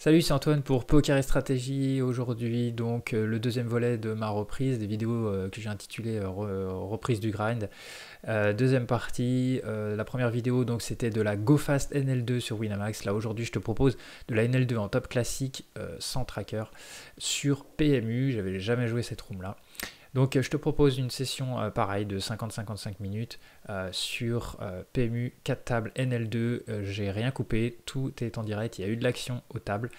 Salut, c'est Antoine pour Poker et Stratégie. Aujourd'hui, donc le deuxième volet de ma reprise, des vidéos que j'ai intitulées Reprise du grind. Deuxième partie, la première vidéo donc c'était de la GoFast NL2 sur Winamax. Là aujourd'hui, je te propose de la NL2 en top classique sans tracker sur PMU. J'avais jamais joué cette room là. Donc je te propose une session pareille de 50-55 minutes sur PMU 4 tables NL2. J'ai rien coupé, tout est en direct, il y a eu de l'action aux tables.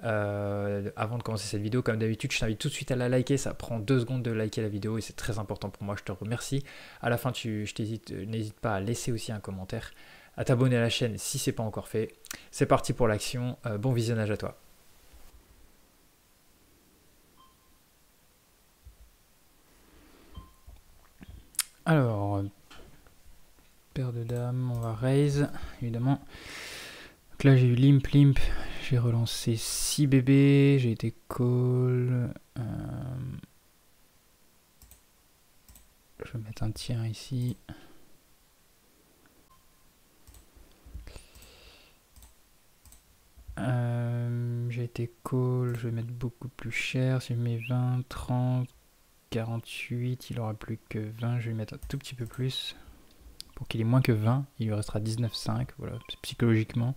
Avant de commencer cette vidéo, comme d'habitude, je t'invite tout de suite à la liker, ça prend 2 secondes de liker la vidéo et c'est très important pour moi, je te remercie. À la fin, n'hésite pas à laisser aussi un commentaire, à t'abonner à la chaîne si ce n'est pas encore fait. C'est parti pour l'action, bon visionnage à toi. Alors, paire de dames, on va raise, évidemment. Donc là, j'ai eu limp, j'ai relancé 6 bébés, j'ai été call. Je vais mettre un tiers ici. J'ai été call, je vais mettre beaucoup plus cher. Si je mets 20, 30, 48, il aura plus que 20, je vais mettre un tout petit peu plus. Pour qu'il ait moins que 20, il lui restera 19,5, voilà, psychologiquement.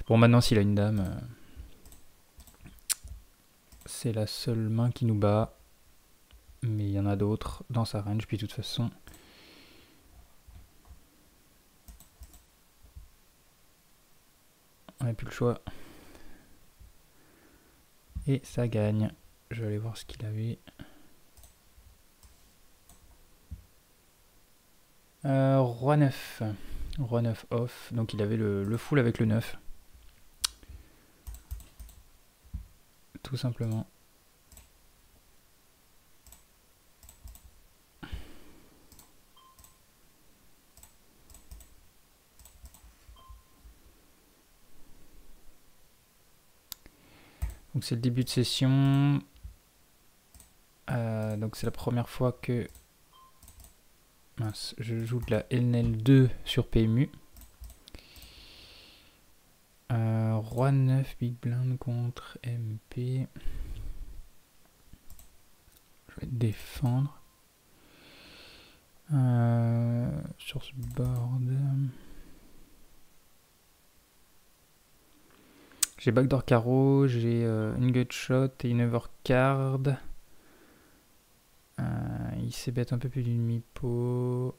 Bon, maintenant, s'il a une dame, c'est la seule main qui nous bat. Mais il y en a d'autres dans sa range, puis de toute façon, on n'a plus le choix. Et ça gagne. Je vais aller voir ce qu'il avait. Roi 9. Roi 9 off. Donc il avait le full avec le 9. Tout simplement. Donc c'est le début de session. Donc c'est la première fois que je joue de la NL2 sur PMU. Roi 9 big blind contre MP. Je vais défendre. Sur ce board. J'ai backdoor carreau, j'ai une gutshot et une overcard. Il s'est bête un peu plus d'une mi-pot.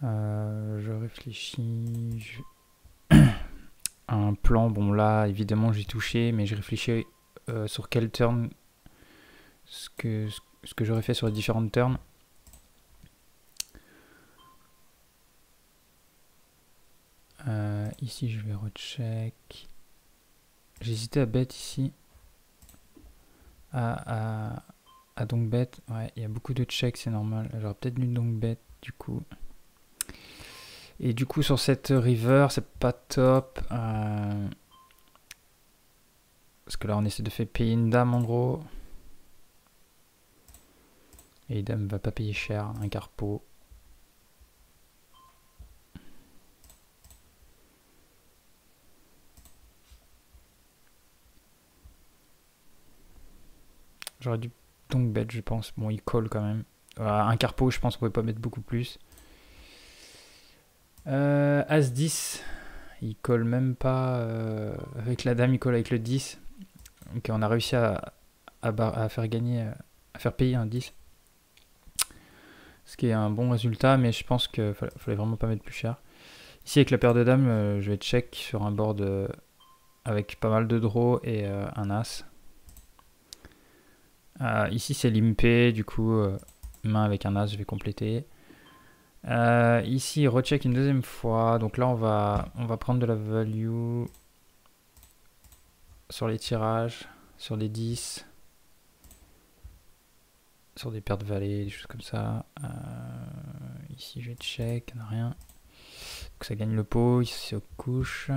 Je réfléchis. Un plan, bon là évidemment j'ai touché, mais je réfléchis sur quel turn ce que j'aurais fait sur les différentes turns. Ici je vais recheck. J'hésitais à bet ici. À donc bet. Ouais, il y a beaucoup de checks, c'est normal. J'aurais peut-être dû donc bet du coup. Et du coup sur cette river, c'est pas top. Parce que là on essaie de faire payer une dame en gros. Et une dame va pas payer cher, un carpo. J'aurais dû donc bet, je pense. Bon, il colle quand même. Un carpo, je pense qu'on pouvait pas mettre beaucoup plus. As-10. Il colle même pas avec la dame, il colle avec le 10. Donc on a réussi à faire gagner, à faire payer un 10. Ce qui est un bon résultat, mais je pense qu'il fallait vraiment pas mettre plus cher. Ici avec la paire de dames, je vais check sur un board avec pas mal de draws et un as. Ici c'est limpé, du coup main avec un as, je vais compléter. Ici recheck une deuxième fois, donc là on va prendre de la value sur les tirages, sur les 10, sur des paires de valets, des choses comme ça. Ici je vais check, on n'a rien. Donc ça gagne le pot, ici c'est aux couches.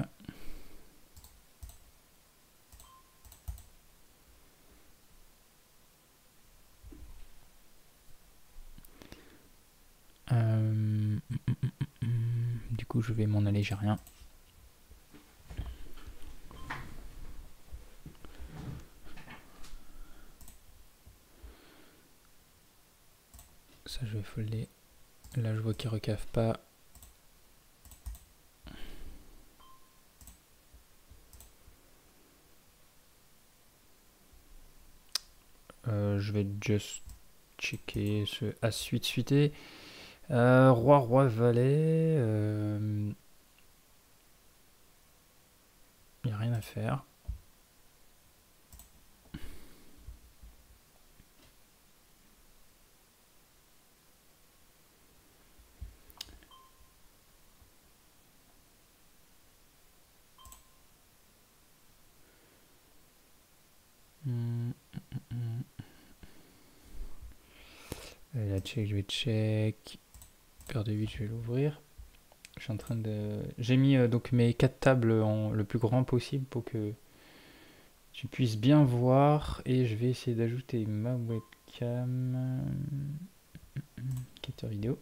coup je vais m'en aller, j'ai rien. Ça je vais folder. Là je vois qu'il recave pas. Je vais just checker ce As suite suité. Roi, roi, valet. Il n'y a rien à faire. La check, je vais check. Paire de 8, je vais l'ouvrir. Je suis en train de... J'ai mis donc mes 4 tables en le plus grand possible pour que tu puisses bien voir. Et je vais essayer d'ajouter ma webcam. Capteur vidéo.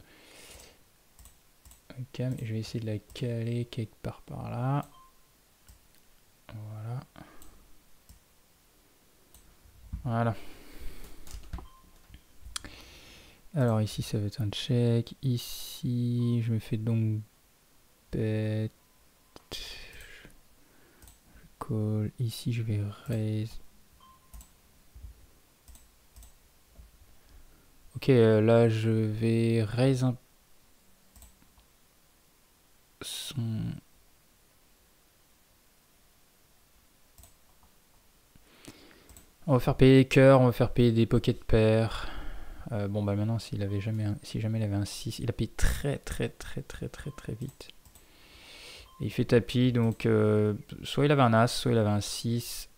Webcam. Et je vais essayer de la caler quelque part par là. Voilà. Voilà. Alors ici ça va être un check. Ici je me fais donc bet. Call. Ici je vais raise. Ok, là je vais raise un son. On va faire payer les cœurs, on va faire payer des pocket pairs. Bon bah maintenant s'il avait jamais si jamais il avait un 6, il a payé très vite. Et il fait tapis, donc soit il avait un As, soit il avait un 6.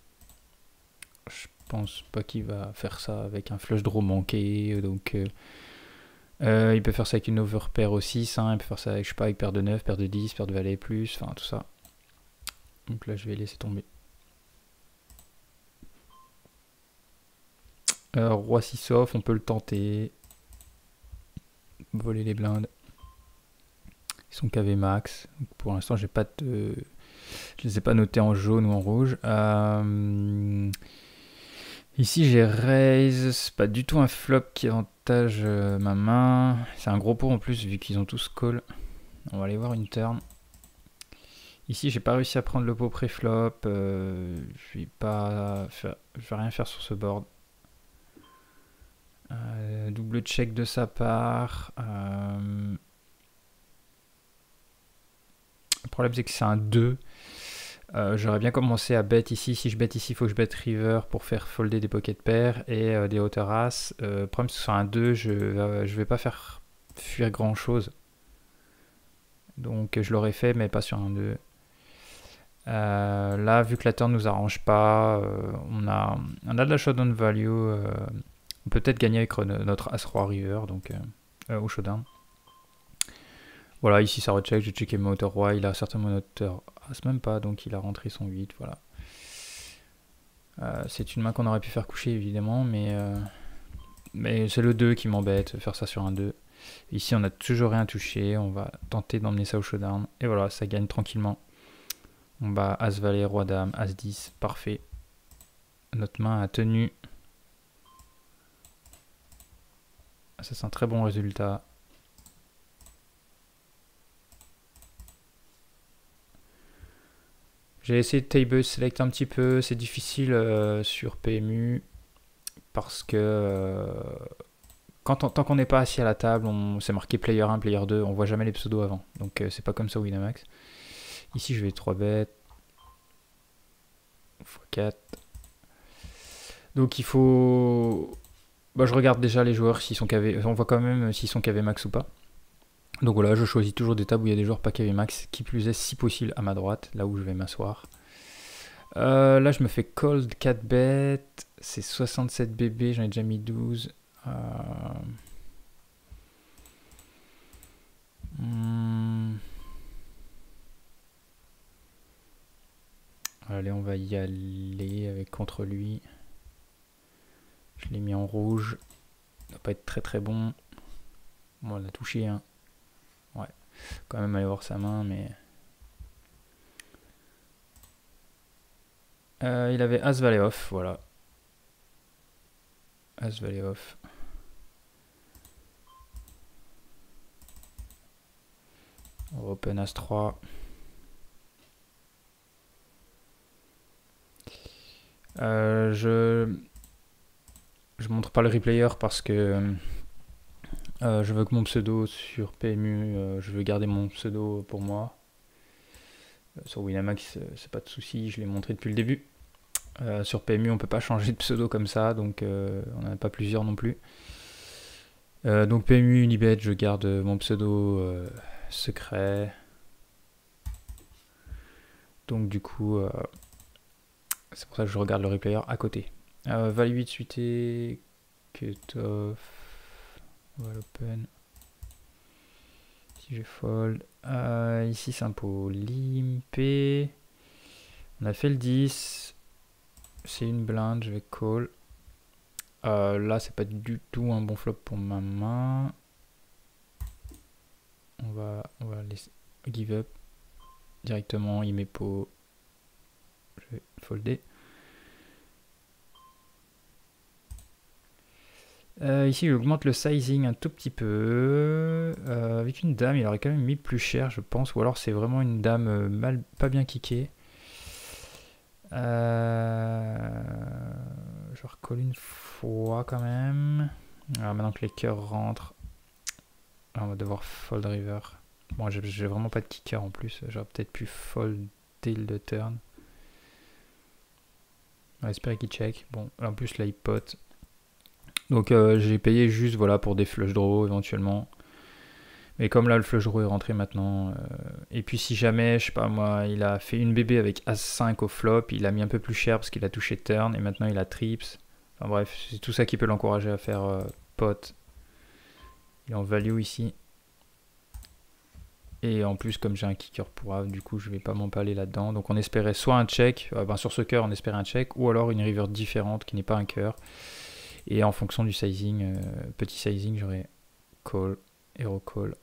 Je pense pas qu'il va faire ça avec un flush draw manqué, donc il peut faire ça avec une overpair au 6, hein, il peut faire ça avec, je sais pas, avec paire de 9, paire de 10, paire de valet plus, enfin tout ça. Donc là je vais laisser tomber. Roi 6 off, on peut le tenter. Voler les blindes. Ils sont KV max. Donc pour l'instant, j'ai pas de... je les ai pas notés en jaune ou en rouge. Ici, j'ai raise. C'est pas du tout un flop qui avantage ma main. C'est un gros pot en plus, vu qu'ils ont tous call. On va aller voir une turn. Ici, j'ai pas réussi à prendre le pot pré-flop. Je vais rien faire sur ce board. Double check de sa part. Le problème c'est que c'est un 2. J'aurais bien commencé à bet ici. Si je bet ici, il faut que je bet river pour faire folder des pocket pairs et des hauteurs as. Le problème c'est que sur un 2, je vais pas faire fuir grand chose. Donc je l'aurais fait, mais pas sur un 2. Là, vu que la turn nous arrange pas, on a de la showdown value. On peut peut-être gagner avec notre As-Roi River, donc au showdown. Voilà, ici ça recheck, j'ai checké mon hauteur Roi, il a certainement une hauteur As, même pas, donc il a rentré son 8, voilà. C'est une main qu'on aurait pu faire coucher évidemment, mais c'est le 2 qui m'embête, faire ça sur un 2. Ici on a toujours rien touché, on va tenter d'emmener ça au showdown, et voilà, ça gagne tranquillement. On bat As-Valet, Roi-Dame, As-10, parfait. Notre main a tenu. Ça c'est un très bon résultat. J'ai essayé de table select un petit peu, c'est difficile sur PMU parce que tant qu'on n'est pas assis à la table, c'est marqué player 1, player 2, on voit jamais les pseudos avant. Donc c'est pas comme ça au Winamax. Ici je vais 3 bêtes. x4. Donc il faut... Bah, je regarde déjà les joueurs s'ils sont KV. On voit quand même s'ils sont KV max ou pas. Donc voilà, je choisis toujours des tables où il y a des joueurs pas KV max, qui plus est si possible à ma droite, là où je vais m'asseoir. Là je me fais cold 4 bêtes, c'est 67 bébés, j'en ai déjà mis 12. Allez, on va y aller avec contre lui. Je l'ai mis en rouge. Ça va pas être très bon. Bon, on l'a touché, hein. Ouais. Quand même aller voir sa main, mais... il avait As Valet off, voilà. As Valet off. On va open As 3. Je montre pas le replayer parce que je veux que mon pseudo sur PMU, je veux garder mon pseudo pour moi. Sur Winamax, c'est pas de souci, je l'ai montré depuis le début. Sur PMU, on peut pas changer de pseudo comme ça, donc on n'en a pas plusieurs non plus. Donc PMU, Unibet, je garde mon pseudo secret. Donc du coup, c'est pour ça que je regarde le replayer à côté. Value 8 suité, cut off, on va l'open. Si je fold, ici c'est un pot limpé. On a fait le 10, c'est une blinde, je vais call. Là c'est pas du tout un bon flop pour ma main. On va laisser give up directement, il met pot. Je vais folder. Ici, il augmente le sizing un tout petit peu. Avec une dame, il aurait quand même mis plus cher, je pense. Ou alors, c'est vraiment une dame pas bien kickée. Je recolle une fois quand même. Alors, maintenant que les cœurs rentrent, on va devoir fold river. Bon, j'ai vraiment pas de kicker en plus. J'aurais peut-être pu fold tail de turn. On va espérer qu'il check. Bon, en plus, là, il pot. Donc j'ai payé juste voilà, pour des flush draws éventuellement. Mais comme là le flush draw est rentré maintenant. Et puis si jamais, je sais pas moi, il a fait une bébé avec As5 au flop, il a mis un peu plus cher parce qu'il a touché turn et maintenant il a trips. Enfin bref, c'est tout ça qui peut l'encourager à faire pot. Il est en value ici. Et en plus comme j'ai un kicker pour Have, du coup je vais pas m'empaler là-dedans. Donc on espérait soit un check, sur ce cœur on espérait un check, ou alors une river différente qui n'est pas un cœur. Et en fonction du sizing, petit sizing, j'aurais call, hero call.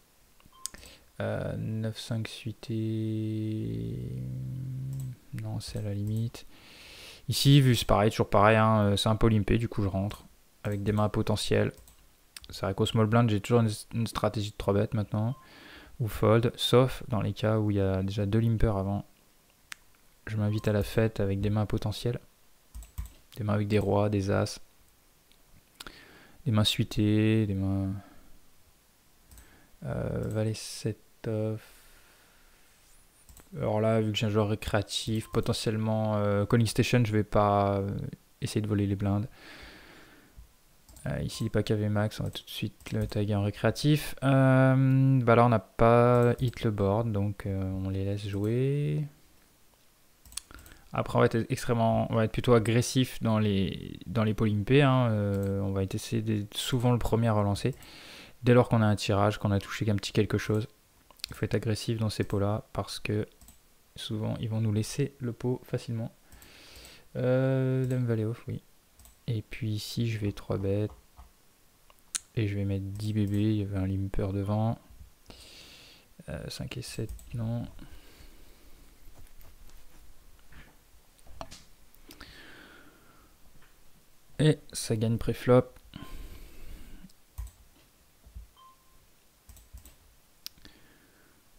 9-5 suité. Non, c'est à la limite. Ici, vu c'est pareil, toujours pareil, hein, c'est un pot limpé, du coup je rentre. Avec des mains à potentiel. C'est vrai qu'au small blind, j'ai toujours une stratégie de 3 bêtes maintenant. Ou fold, sauf dans les cas où il y a déjà 2 limpers avant. Je m'invite à la fête avec des mains à potentiel. Des mains avec des rois, des as. Des mains suitées, des mains... Valet 7 off. Alors là, vu que j'ai un joueur récréatif, potentiellement calling station, je vais pas essayer de voler les blindes. Ici, pas KV max, on va tout de suite le taguer en récréatif. Bah là, on n'a pas hit le board, donc on les laisse jouer. Après, on va être plutôt agressif dans les pots limpés. On va essayer d'être souvent le premier à relancer. Dès lors qu'on a un tirage, qu'on a touché un petit quelque chose, il faut être agressif dans ces pots-là parce que souvent ils vont nous laisser le pot facilement. Dame Valet off, oui. Et puis ici, je vais 3 bêtes. Et je vais mettre 10 bébés. Il y avait un limper devant. 5 et 7, non. Et ça gagne préflop.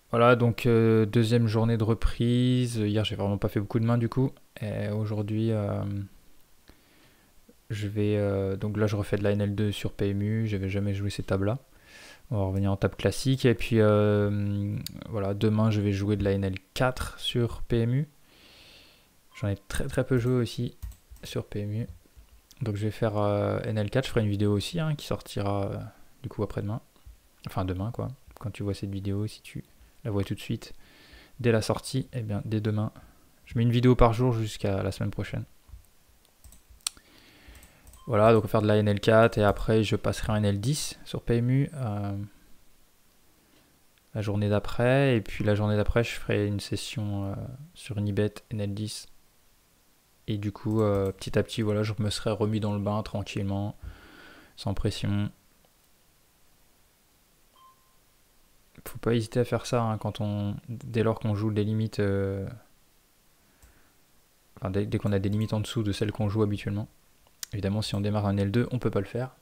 Voilà, donc deuxième journée de reprise. Hier, j'ai vraiment pas fait beaucoup de mains du coup. Et aujourd'hui, je vais... donc là, je refais de la NL2 sur PMU. J'avais jamais joué ces tables-là. On va revenir en table classique. Et puis, voilà, demain, je vais jouer de la NL4 sur PMU. J'en ai très peu joué aussi sur PMU. Donc je vais faire NL4, je ferai une vidéo aussi qui sortira du coup après-demain. Enfin demain quoi. Quand tu vois cette vidéo, si tu la vois tout de suite dès la sortie, et bien dès demain. Je mets une vidéo par jour jusqu'à la semaine prochaine. Voilà, donc on va faire de la NL4 et après je passerai en NL10 sur PMU la journée d'après. Et puis la journée d'après, je ferai une session sur Unibet NL10. Et du coup, petit à petit, voilà, je me serais remis dans le bain tranquillement, sans pression. Faut pas hésiter à faire ça hein, dès lors qu'on joue des limites. Enfin, dès qu'on a des limites en dessous de celles qu'on joue habituellement. Évidemment, si on démarre un L2, on peut pas le faire.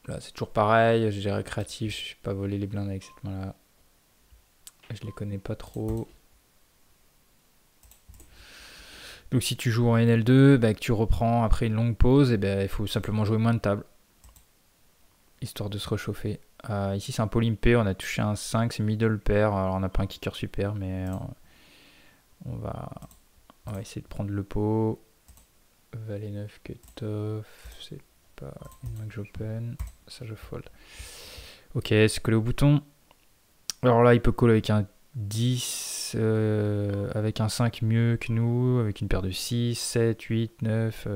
Là, c'est toujours pareil. J'ai récréatif, je suis pas volé les blindes avec cette main-là. Je les connais pas trop. Donc si tu joues en NL2, bah, que tu reprends après une longue pause, et bah, il faut simplement jouer moins de tables. Histoire de se réchauffer. Ici c'est un polympé, on a touché un 5, c'est middle pair. Alors on n'a pas un kicker super, mais on va essayer de prendre le pot. Valet 9, cut-off, c'est pas une main que j'open. Ça je fold. Ok, c'est collé au bouton. Alors là il peut coller avec un 10, avec un 5 mieux que nous, avec une paire de 6, 7, 8, 9,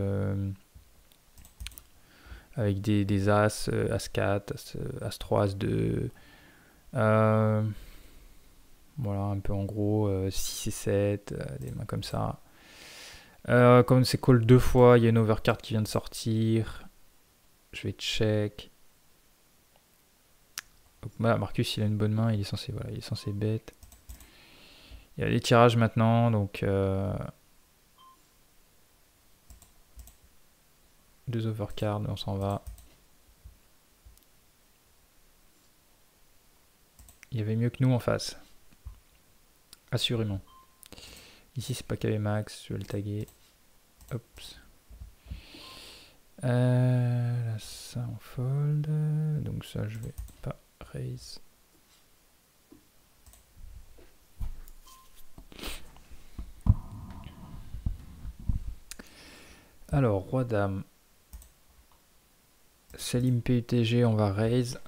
avec des As, As 4, As 3, As 2. Voilà, un peu en gros, 6 et 7, des mains comme ça. Comme c'est call 2 fois, il y a une overcard qui vient de sortir. Je vais check. Donc, voilà, Marcus, il a une bonne main, il est censé bet. Il y a des tirages maintenant, donc 2 overcards, on s'en va. Il y avait mieux que nous en face. Assurément. Ici, c'est pas KV max, je vais le taguer. Hop. Là, ça, on fold. Donc ça, je vais pas raise. Alors, roi dame. Selim PUTG, on va raise.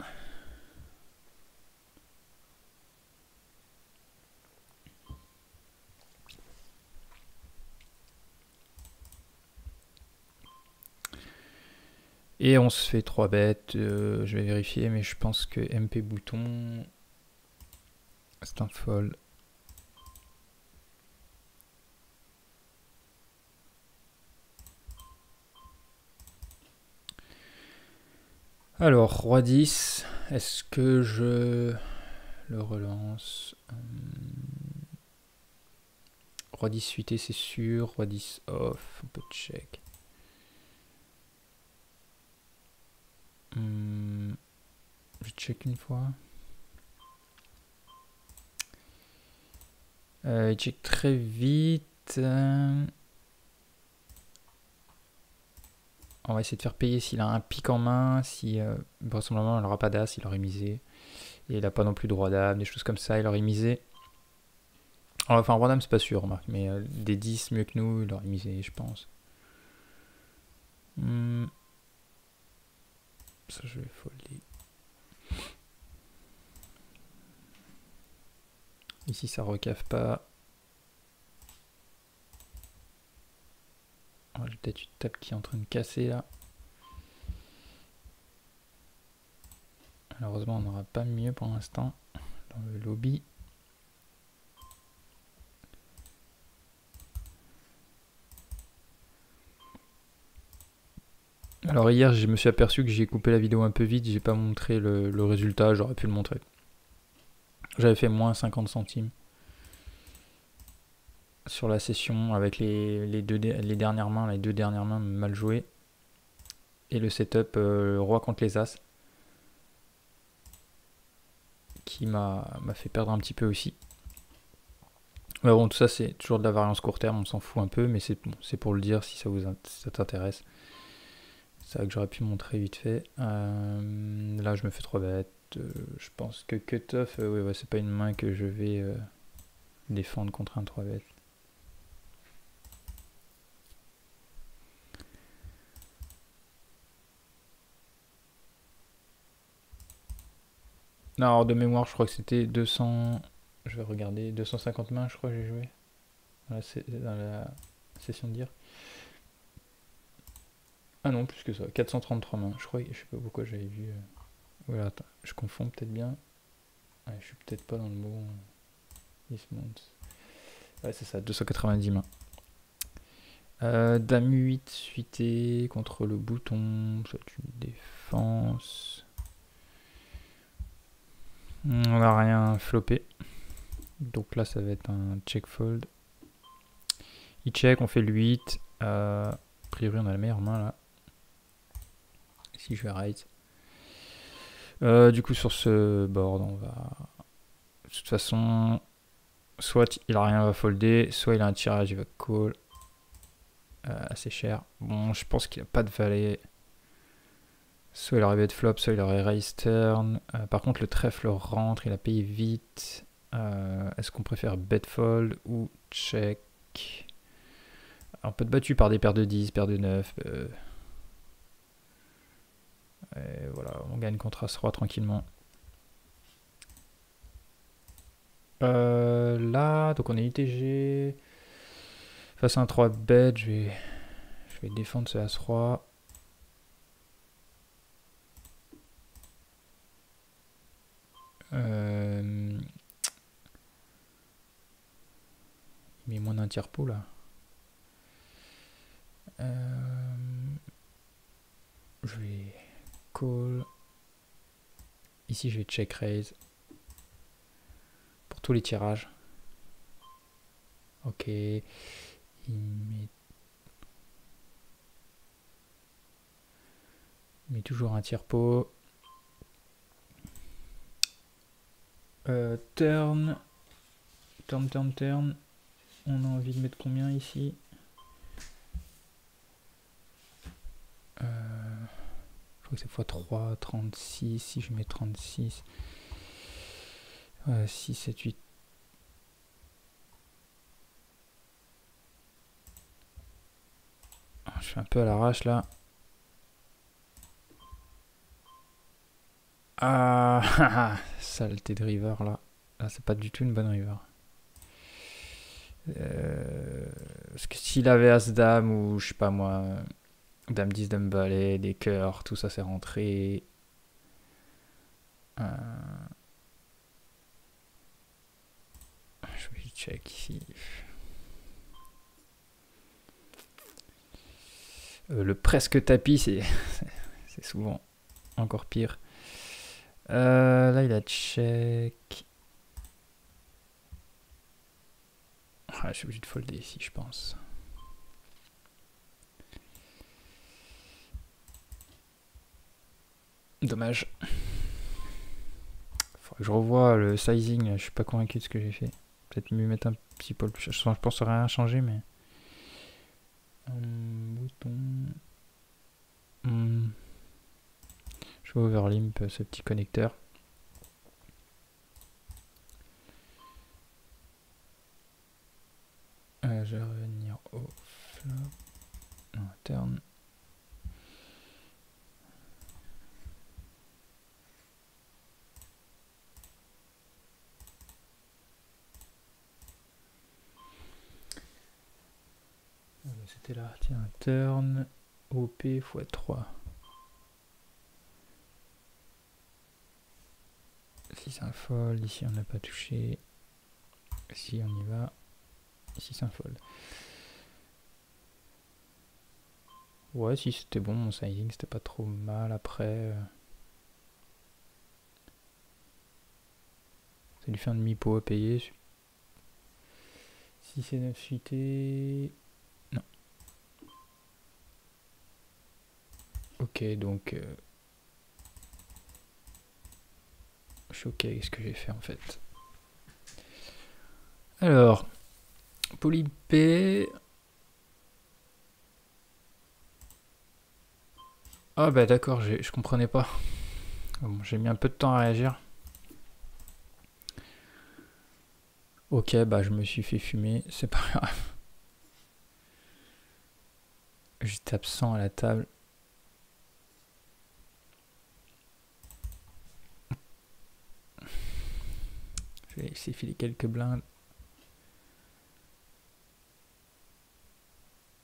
Et on se fait 3 bêtes. Je vais vérifier, mais je pense que MP bouton, c'est un fold. Alors, roi 10, est-ce que je le relance? Roi 10 suité, c'est sûr. Roi 10 off, on peut check. Je check une fois. Il check très vite. On va essayer de faire payer s'il a un pic en main. Si vraisemblablement il n'aura pas d'as, il aurait misé. Et il n'a pas non plus de roi dame, des choses comme ça, il aurait misé. Enfin, roi dame, c'est pas sûr, remarque, mais des 10 mieux que nous, il aurait misé, je pense. Ça, je vais folder. Ici, ça recave pas. J'ai peut-être une table qui est en train de casser là. Malheureusement, on n'aura pas mieux pour l'instant dans le lobby. Alors hier, je me suis aperçu que j'ai coupé la vidéo un peu vite, j'ai pas montré le résultat, j'aurais pu le montrer. J'avais fait moins 50 centimes sur la session avec les deux dernières mains mal jouées. Et le setup roi contre les as qui m'a fait perdre un petit peu aussi. Mais bon, tout ça c'est toujours de la variance court terme, on s'en fout un peu, mais c'est bon, pour le dire si ça t'intéresse. C'est vrai que j'aurais pu montrer vite fait. Là je me fais 3 bêtes. Je pense que cut-off, ouais, c'est pas une main que je vais défendre contre un 3 bêtes. Non, alors de mémoire, je crois que c'était 200. Je vais regarder, 250 mains, je crois que j'ai joué. Dans la session de dire. Ah non, plus que ça, 433 mains. Je sais pas pourquoi j'avais vu. Voilà, attends, je confonds peut-être bien. Ouais, je suis peut-être pas dans le bon. Ouais, c'est ça, 290 mains. Dame 8 suité contre le bouton, c'est une défense. On n'a rien floppé. Donc là, ça va être un check fold. Il check, on fait le 8. A priori, on a la meilleure main là. Si je vais raise. Du coup, sur ce board, on va. De toute façon, soit il a rien à folder, soit il a un tirage, il va call. Assez cher. Bon, je pense qu'il n'y a pas de valet. Soit il aurait bet flop, soit il aurait raise turn. Par contre, le trèfle rentre, il a payé vite. Est-ce qu'on préfère bet fold ou check? On peut être battu par des paires de 10, paires de 9. Et voilà, on gagne contre As-Roi tranquillement. Là, donc on est ITG. Face à un 3 bet, je vais défendre ce As-Roi. Il met moins d'un tiers pot là. Je vais call. Ici, je vais check raise. Pour tous les tirages. Ok. Il met toujours un tiers pot. Turn. Turn. On a envie de mettre combien ici? Je crois que c'est x3, 36. Si je mets 36. 6, 7, 8. Je suis un peu à l'arrache là. Ah, saleté de river là. Là, c'est pas du tout une bonne river. Parce que s'il avait As-Dame ou je sais pas moi, Dame 10, Dame Valet, des cœurs, tout ça c'est rentré. Je vais check ici. Le presque tapis, c'est souvent encore pire. Là, il a check. Je suis obligé de folder ici, je pense. Dommage. Faudrait que je revoie le sizing. Je suis pas convaincu de ce que j'ai fait. Peut-être mieux mettre un petit peu plus. Je pense rien changer, mais. Bouton. Je vais overlimp ce petit connecteur. Je vais revenir au flop. Non, turn. C'était là, tiens, turn, OP x3. 6 un fold, ici on n'a pas touché. Ici on y va. Ici c'est un fold. Ouais, si c'était bon, mon sizing c'était pas trop mal après. Ça lui fait un demi-pot à payer. Si c'est 9 suité. Non. Ok, donc. Je suis ok avec ce que j'ai fait en fait. Alors. Polypé. Ah bah d'accord, je comprenais pas. Bon, j'ai mis un peu de temps à réagir. Ok, bah je me suis fait fumer, c'est pas grave. J'étais absent à la table. Je vais essayer de filer quelques blindes.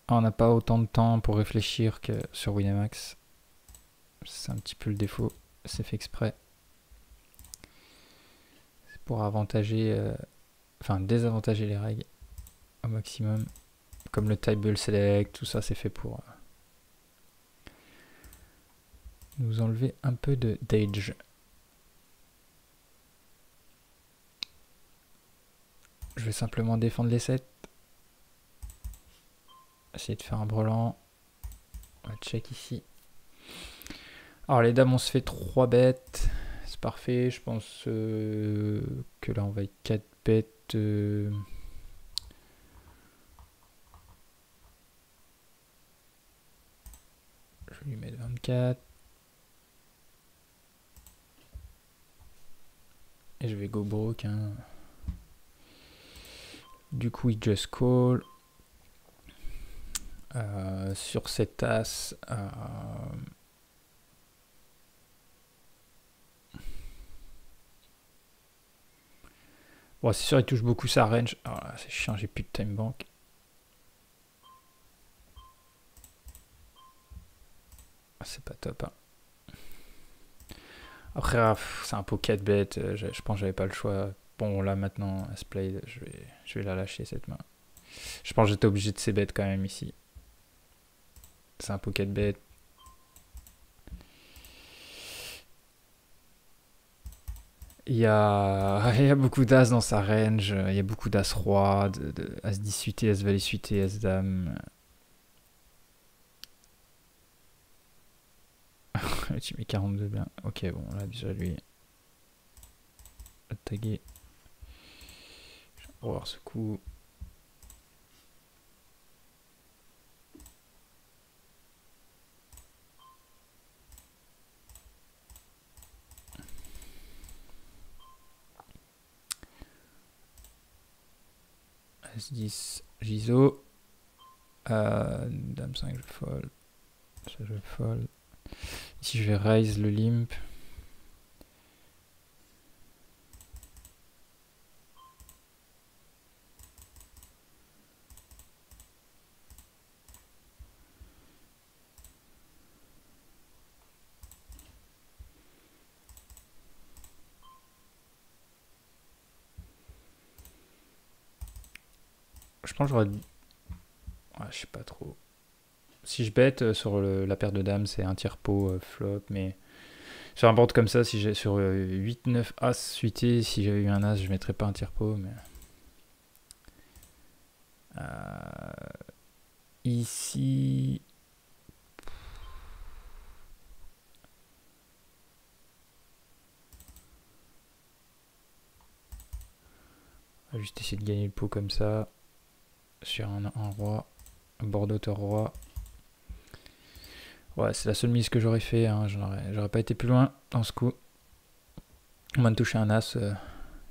On n'a pas autant de temps pour réfléchir que sur Winamax. C'est un petit peu le défaut. C'est fait exprès. C'est pour avantager, enfin désavantager les règles au maximum. Comme le table select, tout ça c'est fait pour nous enlever un peu de d'age. vais simplement défendre les 7. Essayer de faire un brelan. On va check ici. Alors les dames, on se fait 3 bêtes. C'est parfait. Je pense que là, on va être 4 bêtes. Je vais lui mettre 24. Et je vais go broke. Hein. Du coup, il just call. Sur cette as. Bon, c'est sûr, il touche beaucoup sa range. Oh là, c'est chiant, j'ai plus de time bank. C'est pas top. Hein. Après, c'est un pocket bet. Je pense que j'avais pas le choix. Bon, là maintenant, à ce play, je vais la lâcher cette main. Je pense que j'étais obligé de ces bêtes quand même ici. C'est un pocket bet. Il y a beaucoup d'as dans sa range. Il y a beaucoup d'as roi, de as 10 suité, as valet suité, as dame. Tu mets 42 bien. Ok, bon, là déjà lui. Taguer. On va voir ce coup. As-10, Giso. Dame 5, je fold. Ça, je fold. Ici, je vais raise le limp. Je pense que j'aurais... Ouais, je sais pas trop. Si je bête sur la paire de dames, c'est un tiers pot flop, mais sur un board comme ça, si j'ai sur 8-9 as suité, si j'avais eu un as, je mettrais pas un tiers pot, mais... Ici... On va juste essayer de gagner le pot comme ça. Sur un roi. Un board d'auteur roi. Ouais, c'est la seule mise que j'aurais fait. Hein. J'aurais pas été plus loin dans ce coup. On m'a touché un as.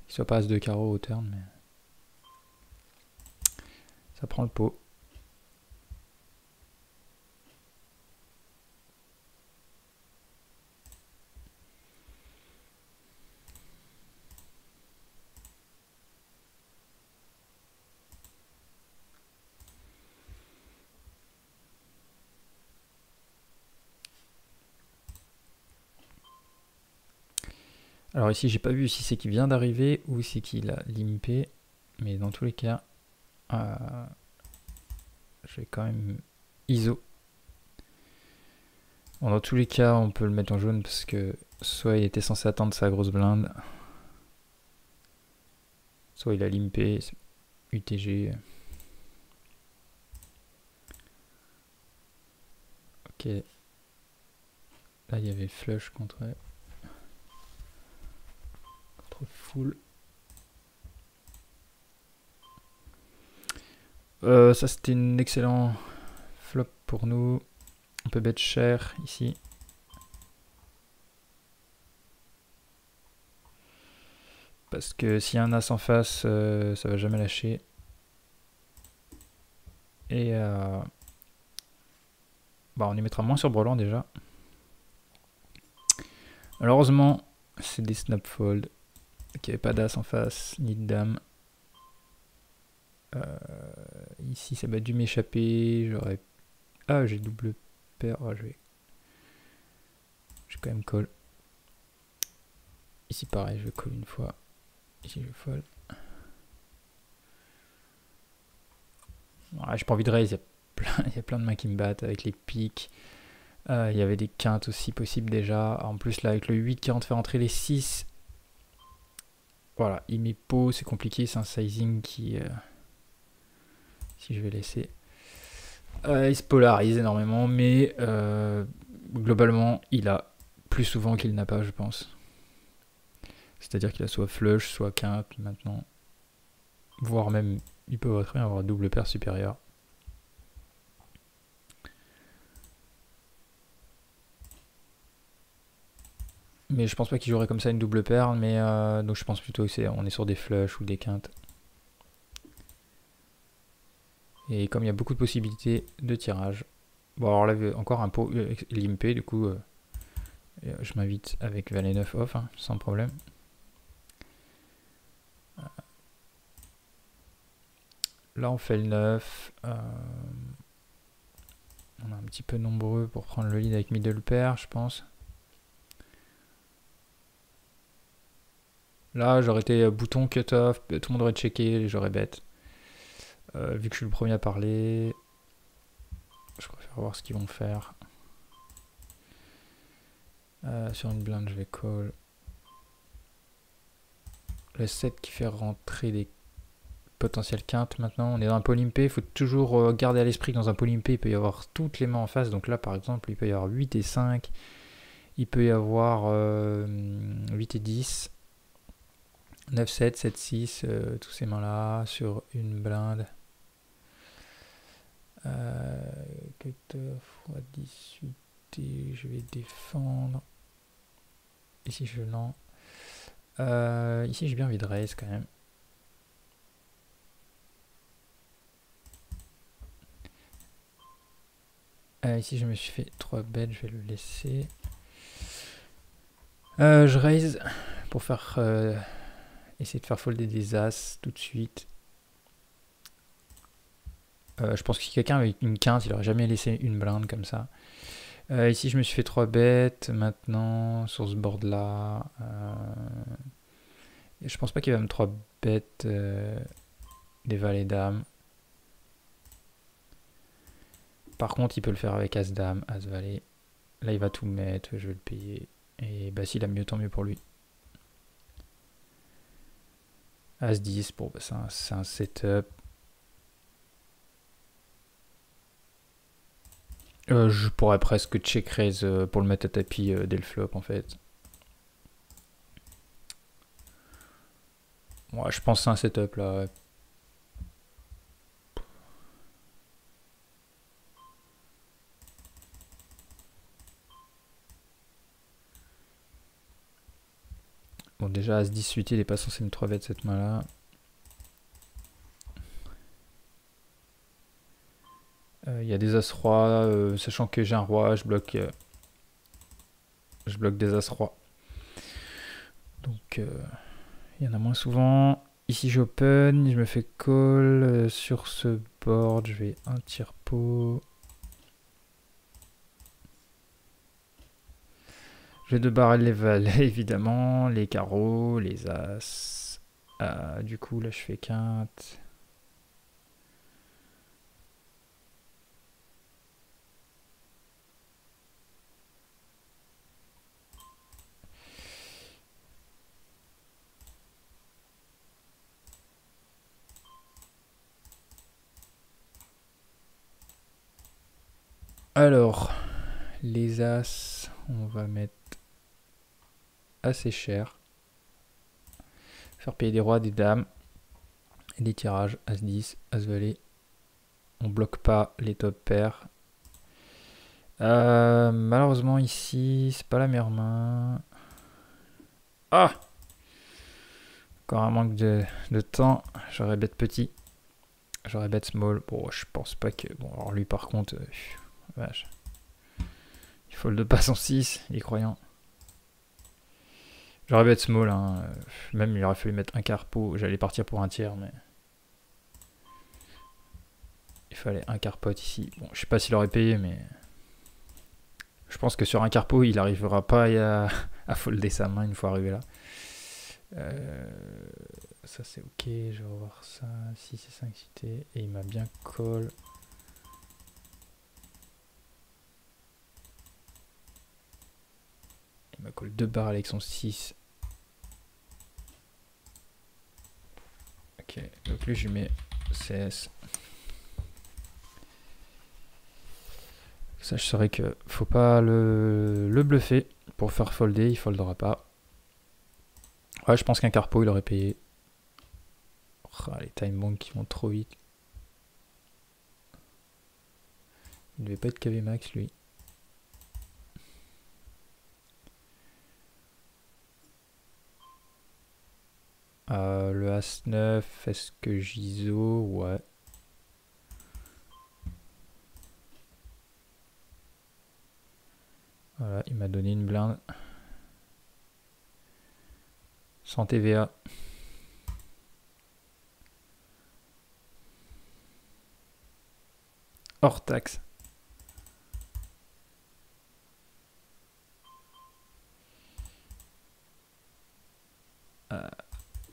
Qui soit pas as de carreau au turn, mais... Ça prend le pot. Alors ici, j'ai pas vu si c'est qu'il vient d'arriver ou si qu'il a limpé. Mais dans tous les cas, je vais quand même ISO. Bon, dans tous les cas, on peut le mettre en jaune parce que soit il était censé attendre sa grosse blinde, soit il a limpé, UTG. Ok. Là, il y avait flush contre full. Ça, c'était une excellent flop pour nous. On peut bet cher ici. Parce que s'il y a un as en face, ça va jamais lâcher. Et bah, on y mettra moins sur brelan déjà. Malheureusement, c'est des snap fold. Il n'y avait pas d'as en face, ni de dame. Ici, ça m'a dû m'échapper. J'aurais... Ah, j'ai double paire. Oh, je vais quand même call. Ici, pareil, je vais call une fois. Ici, je fold. Ouais, j'ai pas envie de raise. Il y a plein de mains qui me battent avec les piques. Il y avait des quintes aussi possibles déjà. En plus, là, avec le 8 qui rentre fait rentrer les 6. Voilà, il met pot, c'est compliqué, c'est un sizing qui... si je vais laisser... il se polarise énormément, mais globalement, il a plus souvent qu'il n'a pas, je pense. C'est-à-dire qu'il a soit flush, soit quinte maintenant. Voire même, il peut très bien avoir double paire supérieure. Mais je pense pas qu'il jouerait comme ça une double paire, mais donc je pense plutôt que on est sur des flushs ou des quintes. Et comme il y a beaucoup de possibilités de tirage. Bon alors là encore un pot limpé, du coup je m'invite avec Valet 9 off, hein, sans problème. Là on fait le 9. On est un petit peu nombreux pour prendre le lead avec middle pair, je pense. Là j'aurais été bouton cut-off, tout le monde aurait checké, j'aurais bête. Vu que je suis le premier à parler, je préfère voir ce qu'ils vont faire. Sur une blinde, je vais call. Le 7 qui fait rentrer des potentielles quintes maintenant. On est dans un pot limpé. Il faut toujours garder à l'esprit que dans un pot limpé, il peut y avoir toutes les mains en face. Donc là, par exemple, il peut y avoir 8 et 5. Il peut y avoir 8 et 10. 9, 7, 7, 6. Tous ces mains-là sur une blinde. Cut-off, 18. Je vais défendre. Ici, je lance. Ici, j'ai bien envie de raise quand même. Ici, je me suis fait 3 bêtes, je vais le laisser. Je raise pour faire essayer de faire folder des as tout de suite. Je pense que si quelqu'un avait une quinte, il aurait jamais laissé une blinde comme ça. Ici, je me suis fait 3 bêtes. Maintenant, sur ce board là, je pense pas qu'il va me 3 bêtes des valets dames. Par contre, il peut le faire avec as dame, as valet. Là, il va tout mettre, je vais le payer. Et bah, s'il a mieux, tant mieux pour lui. As 10, bon, bah, c'est un setup. Je pourrais presque check raise pour le mettre à tapis dès le flop en fait. Ouais, je pense que c'est un setup là. Ouais. Bon, déjà, As 10 suité, il n'est pas censé me 3 bêtes cette main là. Il y a des As-Roi, sachant que j'ai un Roi, je bloque des As-Roi. Donc, il y en a moins souvent. Ici, j'open, je me fais call. Sur ce board, je vais un tire-pot. Je vais de barrer les valets, évidemment, les carreaux, les as. Du coup, là, je fais quinte. Alors, les as, on va mettre assez cher. Faire payer des rois, des dames. Et des tirages, as 10, as valet. On bloque pas les top pairs. Malheureusement ici, c'est pas la meilleure main. Ah! Encore un manque de temps. J'aurais bête petit. J'aurais bête small. Bon, je pense pas que... Bon, alors lui par contre... vache. Il fold pas son 6, il est croyant. J'aurais bête small, hein. Même il aurait fallu mettre un quart pot. J'allais partir pour un tiers, mais... Il fallait un quart pot ici. Bon, je sais pas s'il aurait payé, mais... Je pense que sur un quart pot, il arrivera pas à folder sa main une fois arrivé là. Ça c'est ok, je vais revoir ça. 6 et 5 cités. Et il m'a bien call. Il m'a call 2 barres avec son 6. Donc lui je lui mets CS. Ça je saurais que faut pas le bluffer pour faire folder, il foldera pas. Ouais, je pense qu'un carpo il aurait payé. Oh, les time bombs qui vont trop vite. Il devait pas être KV max lui. Le As-9, est-ce que Giso? Ouais. Voilà, il m'a donné une blinde. Sans TVA. Hors taxe.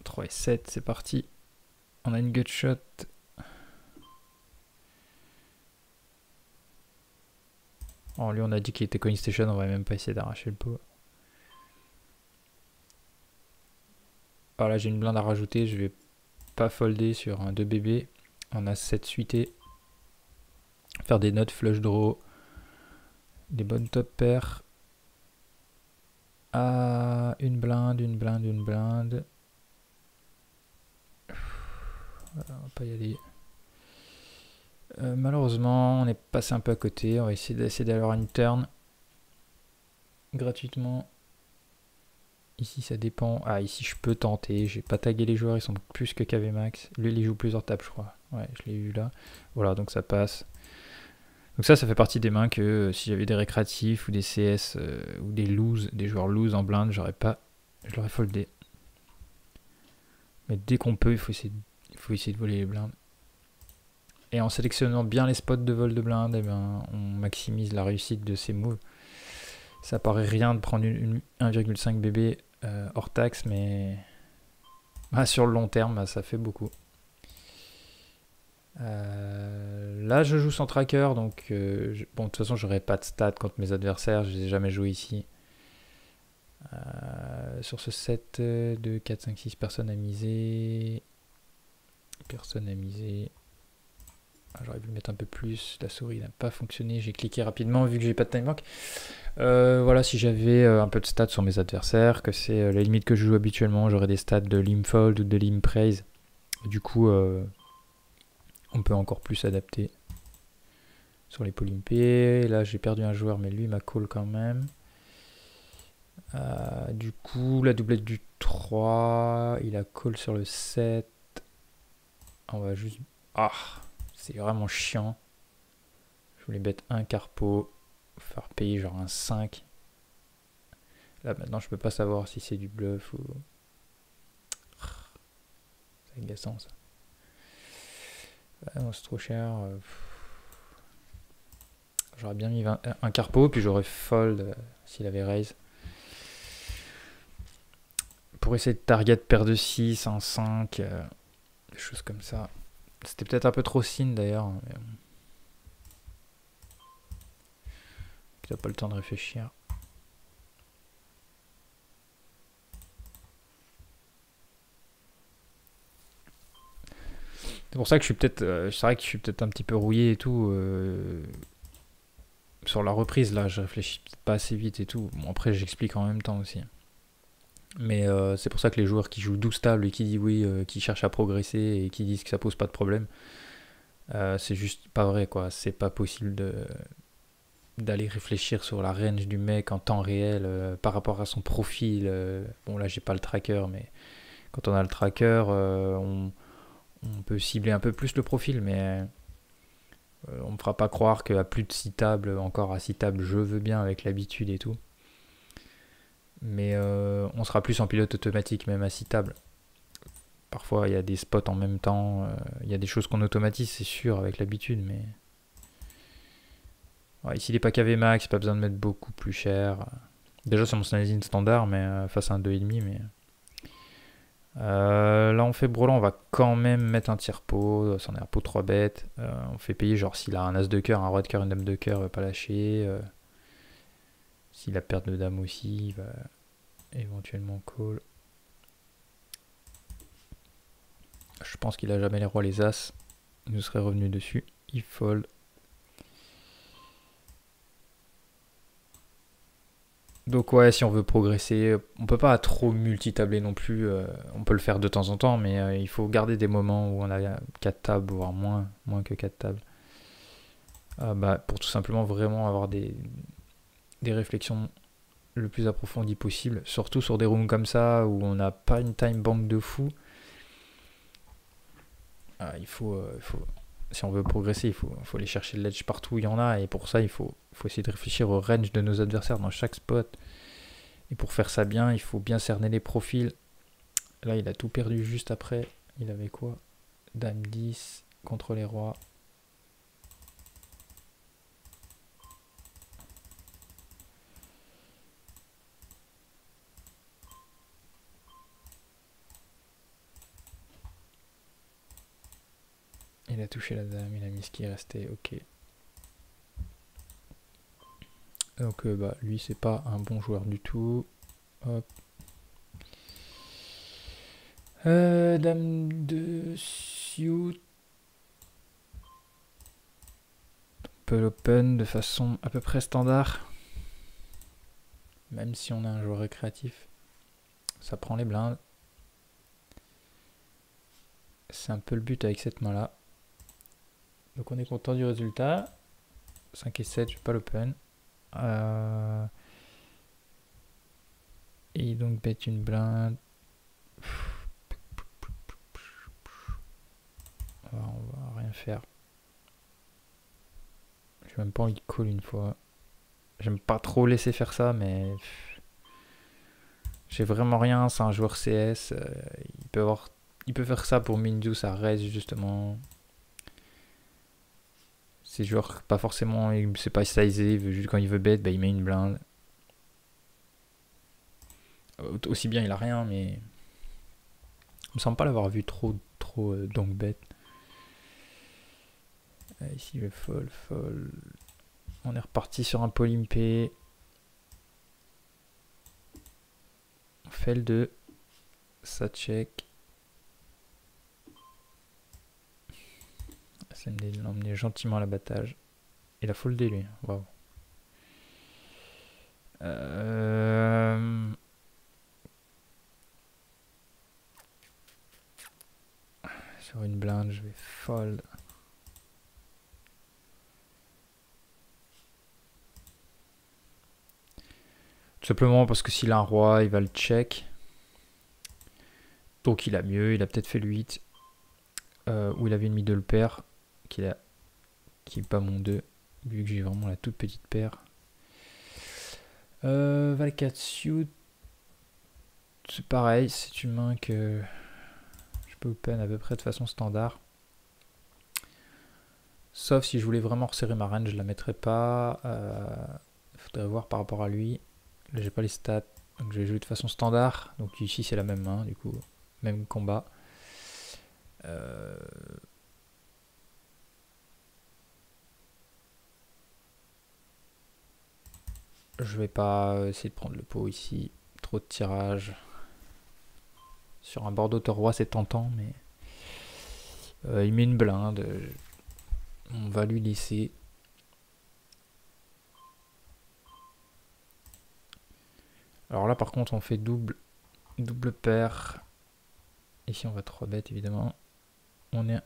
3 et 7, c'est parti. On a une gutshot. Oh, lui, on a dit qu'il était coin station, on va même pas essayer d'arracher le pot. Alors là, j'ai une blinde à rajouter, je vais pas folder sur un 2BB. On a 7 suités. Faire des notes flush draw. Des bonnes top pairs. Ah, une blinde, une blinde, une blinde. Voilà, on va pas y aller. Malheureusement, on est passé un peu à côté. On va essayer d'aller avoir une turn gratuitement. Ici, ça dépend. Ah, ici, je peux tenter. J'ai pas tagué les joueurs. Ils sont plus que KV max. Lui, il joue plusieurs tables, je crois. Ouais, je l'ai vu là. Voilà, donc ça passe. Donc ça fait partie des mains que si j'avais des récréatifs ou des CS ou des lose, des joueurs lose en blinde, je l'aurais foldé. Mais dès qu'on peut, il faut essayer de voler les blindes. Et en sélectionnant bien les spots de vol de blinde, eh ben, on maximise la réussite de ces moves. Ça paraît rien de prendre 1,5 BB hors taxe, mais sur le long terme, ça fait beaucoup. Là, je joue sans tracker, donc bon, de toute façon, j'aurai pas de stats contre mes adversaires, je les ai jamais joués ici. Sur ce set de 4, 5, 6 personnes à miser. Personne à miser. J'aurais dû mettre un peu plus. La souris n'a pas fonctionné. J'ai cliqué rapidement vu que j'ai pas de time bank. Voilà, si j'avais un peu de stats sur mes adversaires, que c'est la limite que je joue habituellement, j'aurais des stats de limfold ou de limpraise. Du coup, on peut encore plus adapter sur les polympés. Là, j'ai perdu un joueur, mais lui m'a call quand même. Du coup, la doublette du 3, il a call sur le 7. On va juste... Ah, c'est vraiment chiant. Je voulais mettre un carpo, faire payer genre un 5. Là, maintenant, je peux pas savoir si c'est du bluff ou... C'est agaçant, ça. Ah non, c'est trop cher. J'aurais bien mis un carpo, puis j'aurais fold s'il avait raise. Pour essayer de target paire de 6, un 5, des choses comme ça. C'était peut-être un peu trop sin d'ailleurs. Mais... il n'a pas le temps de réfléchir. C'est pour ça que je suis peut-être, c'est vrai que je suis peut-être un petit peu rouillé et tout sur la reprise là. Je réfléchis peut-être pas assez vite et tout. Bon, après j'explique en même temps aussi. Mais c'est pour ça que les joueurs qui jouent 12 tables et qui disent oui, qui cherchent à progresser et qui disent que ça pose pas de problème, c'est juste pas vrai quoi. C'est pas possible d'aller réfléchir sur la range du mec en temps réel par rapport à son profil. Bon là j'ai pas le tracker, mais quand on a le tracker, on peut cibler un peu plus le profil, mais on me fera pas croire qu'à plus de 6 tables, encore à 6 tables, je veux bien avec l'habitude et tout. Mais on sera plus en pilote automatique, même à 6 tables. Parfois, il y a des spots en même temps. Il y a des choses qu'on automatise, c'est sûr, avec l'habitude. Mais ouais, ici, les packs AV max, pas besoin de mettre beaucoup plus cher. Déjà, c'est mon sizing standard, mais face à un 2,5. Mais là, on fait brelan, on va quand même mettre un tiers pot. C'en est un pot 3 bêtes. On fait payer, genre, s'il a un as de cœur, un roi de cœur, une dame de cœur, il va pas lâcher. S'il a perte de dame aussi, il va éventuellement call. Je pense qu'il a jamais les rois, les as. Il nous serait revenu dessus. Il fold. Donc ouais, si on veut progresser, on peut pas trop multitabler non plus. On peut le faire de temps en temps, mais il faut garder des moments où on a 4 tables, voire moins que 4 tables. Pour tout simplement vraiment avoir des réflexions le plus approfondies possible. Surtout sur des rooms comme ça, où on n'a pas une time bank de fou. Il faut, si on veut progresser, il faut aller chercher le ledge partout où il y en a. Et pour ça, il faut essayer de réfléchir au range de nos adversaires dans chaque spot. Et pour faire ça bien, il faut bien cerner les profils. Là, il a tout perdu juste après. Il avait quoi? Dame 10 contre les rois. Il a touché la dame, il a mis ce qui restait, ok. Donc lui c'est pas un bon joueur du tout. Hop. Dame de suit. On peut l'open de façon à peu près standard. Même si on a un joueur récréatif. Ça prend les blindes. C'est un peu le but avec cette main là. Donc on est content du résultat. 5 et 7, je vais pas l'open. Et donc bet une blinde. On va rien faire. J'ai même pas envie de call une fois. J'aime pas trop laisser faire ça, mais j'ai vraiment rien. C'est un joueur CS. Il peut faire ça pour min-do, ça reste justement. C'est joueur pas forcément, c'est pas sizé, juste quand il veut bet, il met une blinde. Aussi bien il a rien, mais il me semble pas l'avoir vu trop donc bet. Ici je vais fold. On est reparti sur un polympé. On fait le 2. Ça check. Ça me l'emmener gentiment à l'abattage. Il a foldé lui. Waouh. Sur une blinde, je vais fold. Tout simplement parce que s'il a un roi, il va le check. Donc il a mieux, il a peut-être fait le 8. Où il avait une middle pair. Qui est pas mon 2. Vu que j'ai vraiment la toute petite paire. Val 4 suit. C'est pareil, c'est une main que je peux open à peu près de façon standard. Sauf si je voulais vraiment resserrer ma range, je la mettrais pas. Il faudrait voir par rapport à lui. Là j'ai pas les stats, donc je vais jouer de façon standard. Donc ici c'est la même main, du coup, même combat. Je vais pas essayer de prendre le pot ici. Trop de tirage. Sur un Bordeaux Taureau, c'est tentant, mais il met une blinde. On va lui laisser. Alors là, par contre, on fait double paire. Ici, on va 3 bêtes, évidemment. On est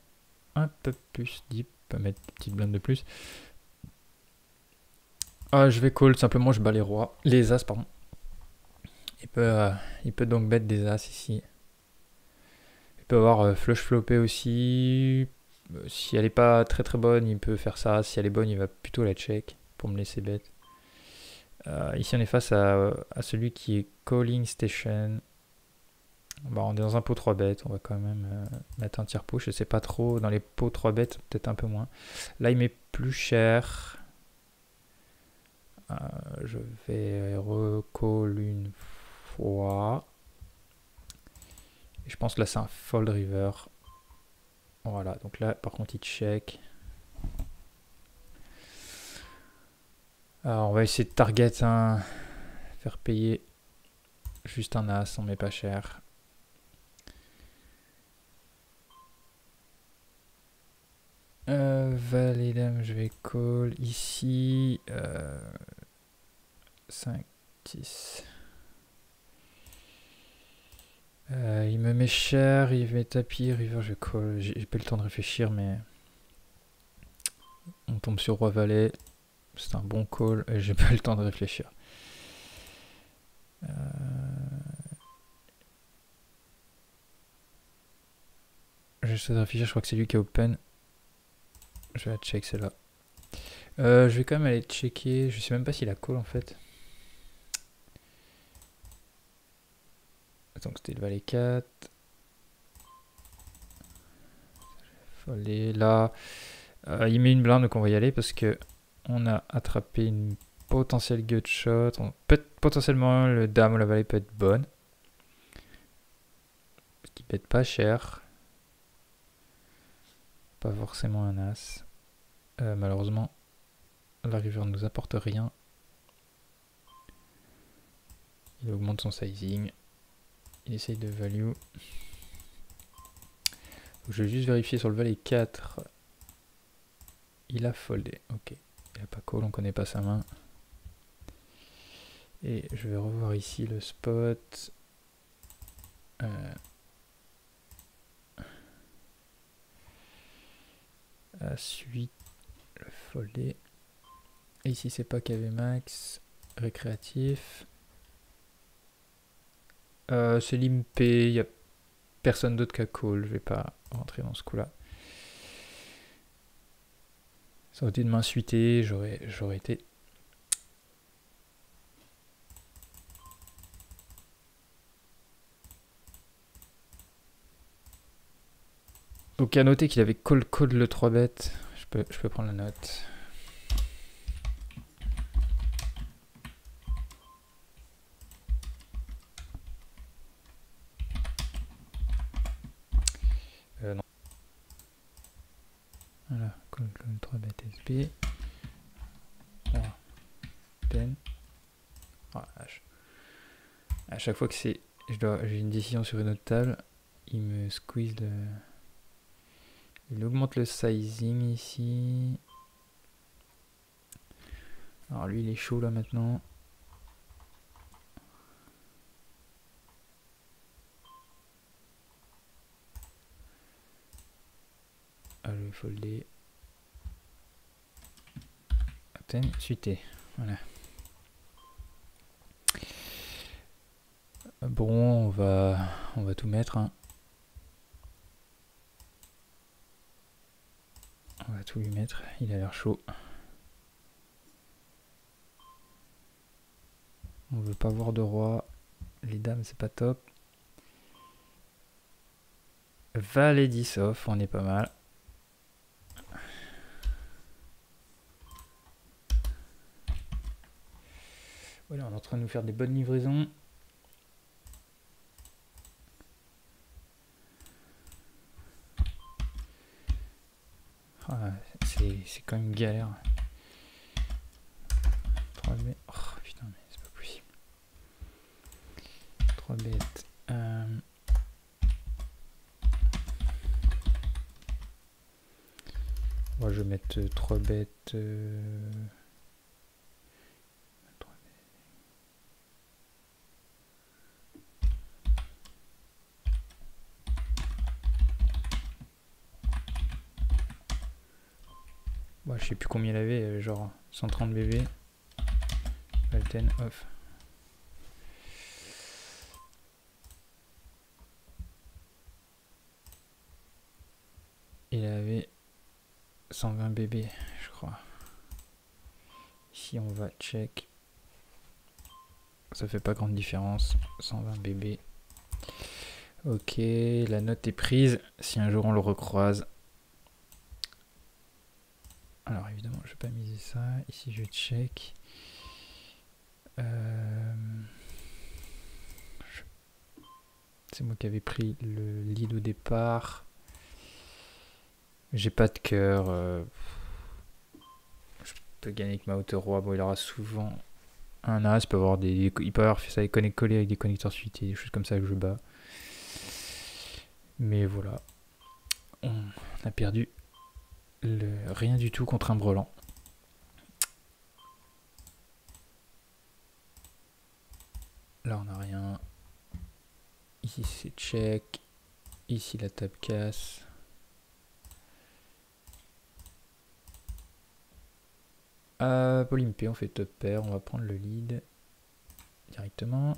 un peu plus deep. On peut mettre une petite blinde de plus. Je vais call, simplement, je bats les rois. Les as, pardon. Il peut donc bet des as ici. Il peut avoir flush flopé aussi. Si elle est pas très bonne, il peut faire ça. Si elle est bonne, il va plutôt la check pour me laisser bet. Ici, on est face à celui qui est calling station. On est dans un pot 3 bêtes. On va quand même mettre un tiers pot. Je sais pas trop. Dans les pots 3 bêtes, peut-être un peu moins. Là, il met plus cher. Je vais recall une fois. Et je pense que là, c'est un fold river. Voilà. Donc là, par contre, il check. Alors, on va essayer de target faire payer juste un as, on met pas cher. Valet dame, je vais call ici. 5, 6. Il me met cher, il met tapis, river, je call. J'ai pas eu le temps de réfléchir, mais on tombe sur roi valet. C'est un bon call et j'ai pas eu le temps de réfléchir. J'essaie de réfléchir, je crois que c'est lui qui a open. Je vais la check celle-là. Je vais quand même aller checker. Je sais même pas s'il a call en fait. Donc c'était le valet 4. Foller là. Il met une blinde donc on va y aller parce que on a attrapé une potentielle gutshot. Potentiellement le dame ou la valet peut être bonne. Parce qu'il pète pas cher. Pas forcément un as. Malheureusement, la river ne nous apporte rien. Il augmente son sizing. Il essaye de value. Je vais juste vérifier sur le valet 4. Il a foldé. Ok. Il a pas call, on connaît pas sa main. Et je vais revoir ici le spot. Suite. Le foldé. Et ici c'est pas KV max. Récréatif. C'est limpé. Il n'y a personne d'autre qu'à call. Je vais pas rentrer dans ce coup là. Ça aurait été de main suitée. J'aurais été. Donc à noter qu'il avait call le 3 bet. Je peux prendre la note. Non. Voilà, call 3 bet SB. Voilà. Ten. Voilà, à chaque fois que j'ai une décision sur une autre table, il me squeeze le... Il augmente le sizing ici. Alors lui il est chaud là maintenant. Ah lui folder. Athènes, suité. Voilà. Bon, on va tout mettre. Hein. On va tout lui mettre. Il a l'air chaud. On veut pas voir de roi. Les dames, c'est pas top. Valet 10 off, on est pas mal. Voilà, on est en train de nous faire des bonnes livraisons. Ah, c'est quand même galère. 3 bêtes. Oh putain, mais c'est pas possible. 3 bêtes. Moi je vais mettre 3 bêtes. Bon, je sais plus combien il avait, genre 130 BB. Valten off. Il avait 120 BB, je crois. Ici, on va check. Ça fait pas grande différence. 120 BB. Ok, la note est prise. Si un jour on le recroise. Alors évidemment, je vais pas miser ça. Ici, je check. C'est moi qui avais pris le lead au départ. J'ai pas de cœur. Je peux gagner avec ma hauteur roi. Bon, il aura souvent un as. Il peut avoir fait ça et coller avec des connecteurs suités, des choses comme ça que je bats. Mais voilà. On a perdu rien du tout contre un brelan. Là, on n'a rien. Ici, c'est check. Ici, la table casse. Polympé, on fait top pair. On va prendre le lead directement.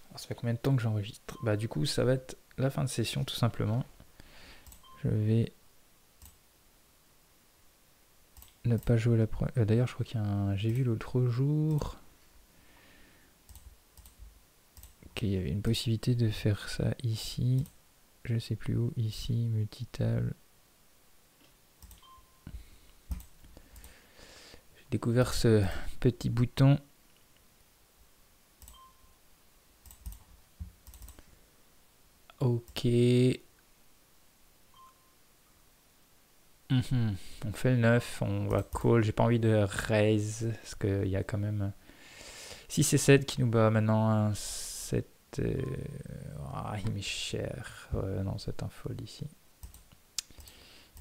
Alors, ça fait combien de temps que j'enregistre? Bah, du coup, ça va être la fin de session, tout simplement. Je vais ne pas jouer la première. D'ailleurs, je crois qu'il y a un. J'ai vu l'autre jour qu'il y avait une possibilité de faire ça ici. Je sais plus où. Ici, multitable. J'ai découvert ce petit bouton. Ok. On fait le 9, on va call. J'ai pas envie de raise parce qu'il y a quand même 6 et 7 qui nous bat maintenant. Un 7. Il m'est cher. Non, c'est un fold ici.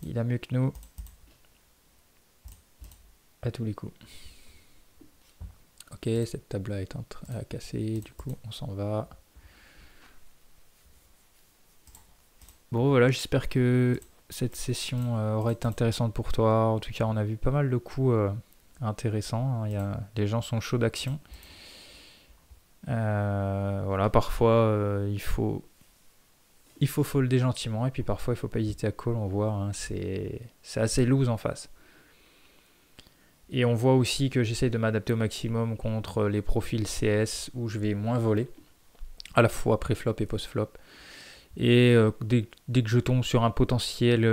Il a mieux que nous. À tous les coups. Ok, cette table-là est en train de casser. Du coup, on s'en va. Bon, voilà, j'espère que cette session aura été intéressante pour toi. En tout cas, on a vu pas mal de coups intéressants. Les gens sont chauds d'action. Voilà, parfois il faut folder gentiment et puis parfois il faut pas hésiter à call. On voit, hein, c'est assez loose en face. Et on voit aussi que j'essaye de m'adapter au maximum contre les profils CS où je vais moins voler, à la fois pré-flop et post-flop. Et dès que je tombe sur un potentiel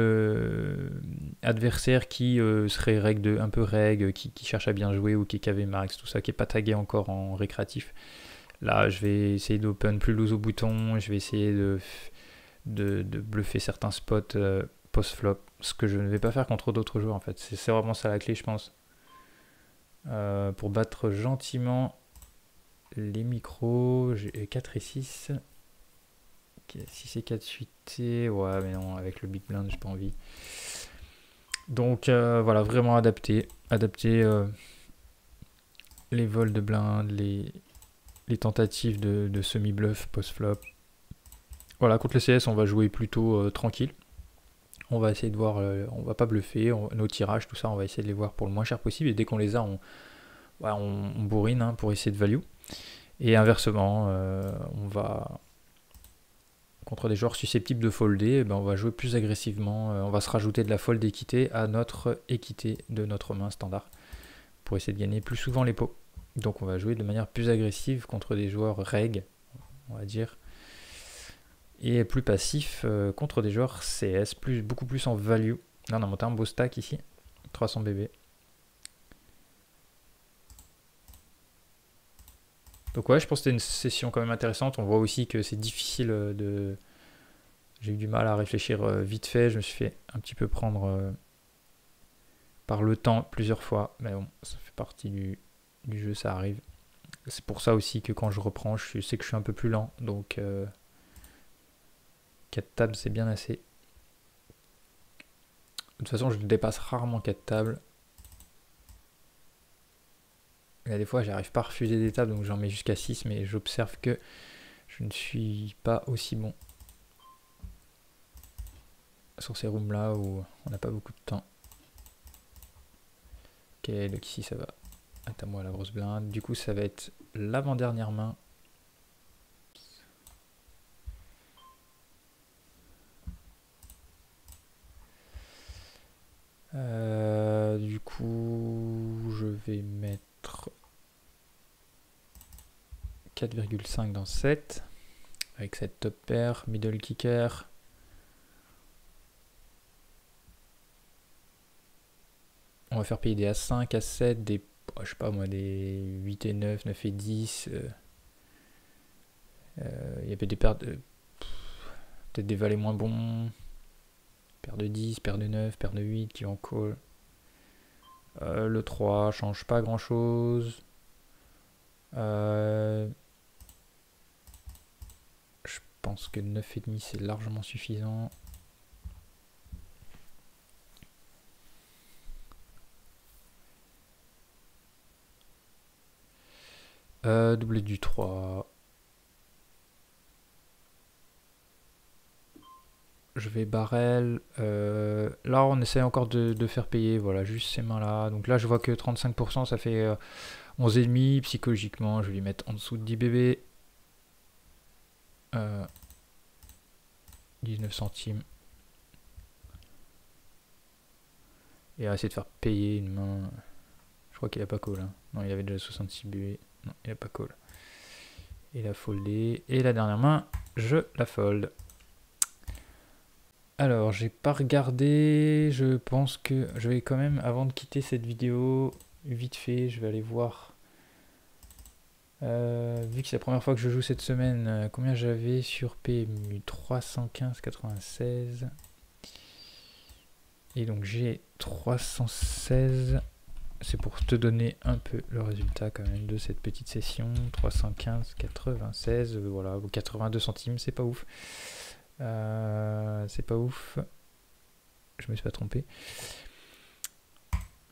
adversaire qui serait un peu reg, qui cherche à bien jouer ou qui est KV max, tout ça, qui n'est pas tagué encore en récréatif, là je vais essayer d'open plus loose au bouton, je vais essayer de bluffer certains spots post-flop, ce que je ne vais pas faire contre d'autres joueurs en fait. C'est vraiment ça la clé, je pense. Pour battre gentiment les micros, j'ai 4 et 6. 6 et 4 suités, ouais mais non, avec le big blind j'ai pas envie. Donc voilà, vraiment adapter les vols de blind, les tentatives de semi-bluff post-flop. Voilà, contre le CS on va jouer plutôt tranquille. On va essayer de voir, on va pas bluffer, nos tirages, tout ça, on va essayer de les voir pour le moins cher possible. Et dès qu'on les a, on bourrine hein, pour essayer de value. Et inversement, on va contre des joueurs susceptibles de folder, on va jouer plus agressivement. On va se rajouter de la fold équité à notre équité de notre main standard pour essayer de gagner plus souvent les pots. Donc on va jouer de manière plus agressive contre des joueurs reg, on va dire. Et plus passif contre des joueurs CS, beaucoup plus en value. Là on a monté un beau stack ici, 300 BB. Donc ouais, je pense que c'était une session quand même intéressante. On voit aussi que c'est difficile de... J'ai eu du mal à réfléchir vite fait. Je me suis fait un petit peu prendre par le temps plusieurs fois. Mais bon, ça fait partie du jeu, ça arrive. C'est pour ça aussi que quand je reprends, je sais que je suis un peu plus lent. Donc 4 tables, c'est bien assez. De toute façon, je dépasse rarement 4 tables. Et des fois, j'arrive pas à refuser des tables, donc j'en mets jusqu'à 6, mais j'observe que je ne suis pas aussi bon sur ces rooms là où on n'a pas beaucoup de temps. Ok, donc ici ça va être à moi la grosse blinde. Du coup, ça va être l'avant-dernière main. Du coup, je vais mettre 4,5 dans 7 avec cette top pair, middle kicker. On va faire payer des A5, A7, des, je sais pas moi, des 8 et 9, 9 et 10. Il y avait des paires de... peut-être des valets moins bons. Paire de 10, paire de 9, paire de 8 qui vont call. Le 3 change pas grand chose. Je pense que 9,5 c'est largement suffisant. Doublé du 3. Je vais barrel. Là, on essaie encore de faire payer. Voilà, juste ces mains-là. Donc là, je vois que 35%, ça fait 11,5. Psychologiquement, je vais lui mettre en dessous de 10 bébés. 19 centimes. Et essayer de faire payer une main. Je crois qu'il a pas call. Hein. Non, il avait déjà 66 bébés. Non, il a pas call. Il a foldé. Et la dernière main, je la fold. Alors, j'ai pas regardé. Je pense que je vais quand même, avant de quitter cette vidéo, vite fait, je vais aller voir. Vu que c'est la première fois que je joue cette semaine, combien j'avais sur PMU? 315,96. Et donc j'ai 316. C'est pour te donner un peu le résultat quand même de cette petite session. 315,96. Voilà, 82 centimes, c'est pas ouf. C'est pas ouf. Je me suis pas trompé.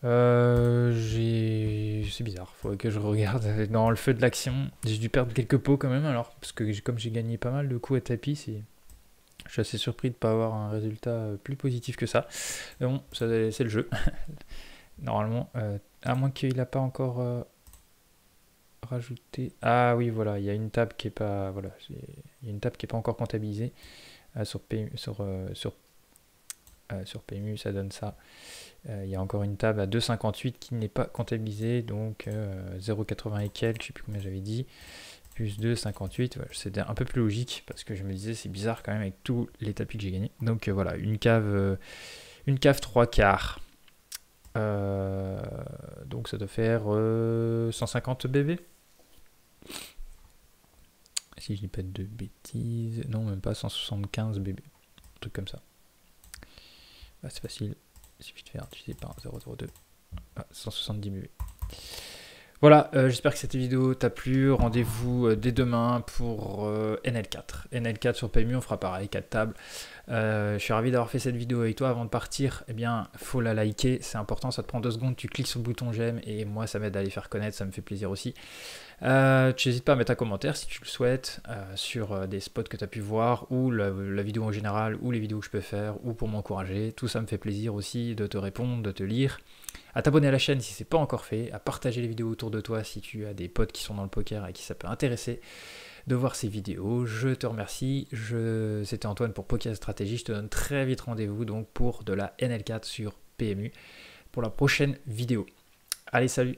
C'est bizarre, faudrait que je regarde dans le feu de l'action. J'ai dû perdre quelques pots quand même, alors parce que comme j'ai gagné pas mal de coups à tapis, je suis assez surpris de ne pas avoir un résultat plus positif que ça. Mais bon, c'est le jeu. Normalement, à moins qu'il n'a pas encore rajouté. Ah oui, voilà, il y a une table qui est pas, voilà, il y a une table qui est pas encore comptabilisée sur PMU, sur PMU, ça donne ça. Il y a encore une table à 2,58 qui n'est pas comptabilisée, donc 0,80 et quelques, je sais plus combien j'avais dit, plus 2,58, voilà, c'était un peu plus logique parce que je me disais c'est bizarre quand même avec tous les tapis que j'ai gagnés. Donc voilà, une cave 3 quarts. Donc ça doit faire 150 BB. Si je dis pas de bêtises, non même pas 175 BB, un truc comme ça. Ah, c'est facile. Il suffit de faire diviser par 0,02. Ah, 170 BB. Voilà, j'espère que cette vidéo t'a plu. Rendez-vous dès demain pour NL4. NL4 sur PMU, on fera pareil, 4 tables. Je suis ravi d'avoir fait cette vidéo avec toi. Avant de partir, eh bien, faut la liker, c'est important, ça te prend 2 secondes, tu cliques sur le bouton j'aime et moi ça m'aide à les faire connaître, ça me fait plaisir aussi. Tu n'hésites pas à mettre un commentaire si tu le souhaites sur des spots que tu as pu voir ou la vidéo en général ou les vidéos que je peux faire ou pour m'encourager. Tout ça me fait plaisir aussi de te répondre, de te lire. À t'abonner à la chaîne si ce n'est pas encore fait, à partager les vidéos autour de toi si tu as des potes qui sont dans le poker et qui ça peut intéresser de voir ces vidéos. Je te remercie, c'était Antoine pour Poker Stratégie, je te donne très vite rendez-vous donc pour de la NL4 sur PMU pour la prochaine vidéo. Allez, salut!